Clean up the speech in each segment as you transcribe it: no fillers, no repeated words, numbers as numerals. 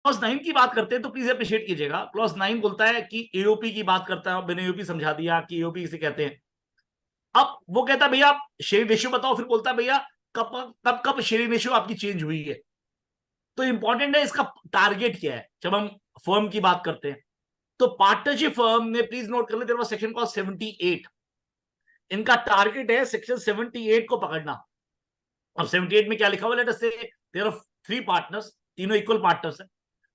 Clause 9 की बात करते हैं तो प्लीज अप्रिशिएट कीजिएगा। क्लॉज 9 बोलता है कि एओपी की बात करता है, मैंने एओपी समझा दिया कि एओपी किसे कहते हैं। अब वो कहता है भैया आप शेयरिंग रेशियो बताओ, फिर बोलता है भैया कब कब कब शेयरिंग रेशियो आपकी चेंज हुई है। तो इंपॉर्टेंट है इसका टारगेट क्या है जब हम फर्म की बात करते हैं। तो पार्टनरशिप फर्म ने, प्लीज नोट कर ले, तेरे पास सेक्शन कॉल 78, इनका टारगेट है सेक्शन 78 को पकड़ना। अब 78 में क्या लिखा हुआ, लेट अस से देयर आर 3 पार्टनर्स, तीनों इक्वल पार्टनर्स हैं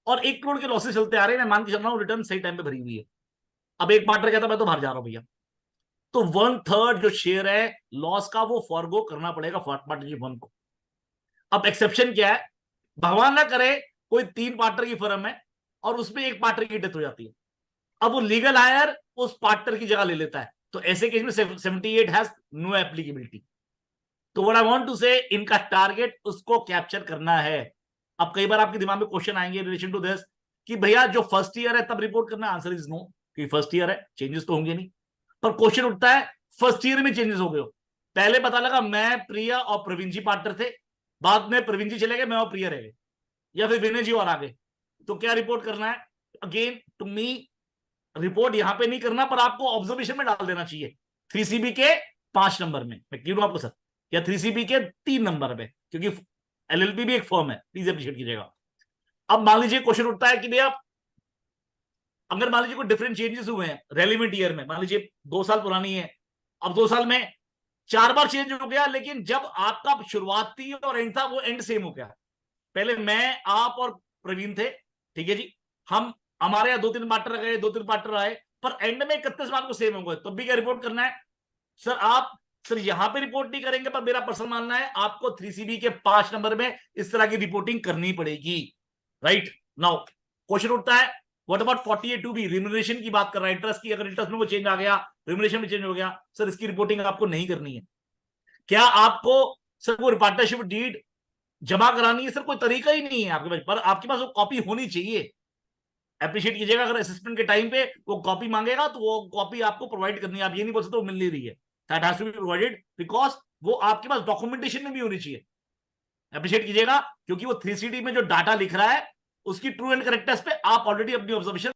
और 1 करोड़ के लॉसेस चलते आ रहे हैं, मैं मान के चल रहा हूं रिटर्न सही टाइम पे भरी हुई है। अब एक पार्टनर कहता मैं तो बाहर जा रहा हूं भैया, तो 1/3 जो शेयर है लॉस का वो फॉरगो करना पड़ेगा पार्टनरशिप फर्म को। अब एक्सेप्शन क्या है, भगवान ना करे कोई 3 पार्टनर की फर्म है और उसमें एक पार्टनर की डेथ हो जाती है, अब वो लीगल हायर उस पार्टनर की जगह ले लेता है, तो ऐसे केस में 78 हैज नो एप्लीकेबिलिटी। तो व्हाट आई वांट टू से, इनका टारगेट उसको कैप्चर करना है। अब कई बार आपके दिमाग में क्वेश्चन आएंगे रिलेशन टू दिस कि भैया जो फर्स्ट ईयर है तब रिपोर्ट करना, आंसर इज नो, क्योंकि फर्स्ट ईयर है चेंजेस तो होंगे नहीं। पर क्वेश्चन उठता है फर्स्ट ईयर में चेंजेस हो गए हो, पहले पता लगा मैं प्रिया और प्रवीण जी पार्टनर थे, बाद में प्रवीण जी चले गए, मैं और प्रिया रह गए, या फिर विनय जी और आ गए, तो क्या रिपोर्ट करना है? अगेन टू मी, रिपोर्ट यहां पे नहीं करना, पर आपको ऑब्जर्वेशन में डाल देना चाहिए 3CB के 5 नंबर में, मैं क्यों आपको सर, या 3CB के 3 नंबर में, क्योंकि एलएलपी भी एक फर्म है, प्लीज अप्रिशिएट कीजिएगा। अब मान लीजिए क्वेश्चन उठता है कि भैया अगर मान लीजिए कोई डिफरेंट चेंजेस हुए हैं रेलिवेंट ईयर में, मान लीजिए 2 साल पुरानी है, अब 2 साल में 4 बार चेंज हो गया, लेकिन जब आपका शुरुआती और एंड था वो एंड सेम हो गया। पहले मैं, आप और प्रवीण थे, ठीक है जी, हम हमारे यहाँ 2-3 पार्टनर गए, 2-3 पार्टनर आए, पर एंड में 31 मार्च को सेम हो गए, तब भी क्या रिपोर्ट करना है? सर आप, सर यहां पे रिपोर्ट नहीं करेंगे, पर मेरा पर्सनल मानना है आपको 3CB के 5 नंबर में इस तरह की रिपोर्टिंग करनी पड़ेगी। राइट नाउ क्वेश्चन उठता है व्हाट अबाउट 48(2)B, रिम्यूनरेशन की बात कर रहा है, इंटरेस्ट की, अगर इंटरेस्ट में वो चेंज आ गया, रिम्यूनरेशन में चेंज हो गया, सर इसकी रिपोर्टिंग आपको नहीं करनी है। क्या आपको सर वो पार्टनरशिप डीड जमा करानी है? सर कोई तरीका ही नहीं है आपके पास, पर आपके पास वो कॉपी होनी चाहिए। अप्रिशिएट कीजिएगा, अगर असेसमेंट के टाइम पे वो कॉपी मांगेगा तो वो कॉपी आपको प्रोवाइड करनी है, आप ये नहीं बोल सकते वो मिल नहीं रही है, that has to be provided because वो आपके पास डॉक्यूमेंटेशन में भी होनी चाहिए। अप्रिशिएट कीजिएगा, क्योंकि वो 3CD में जो डाटा लिख रहा है उसकी ट्रू एंड करेक्टनेस पे आप ऑलरेडी अपनी ऑब्जर्वेशन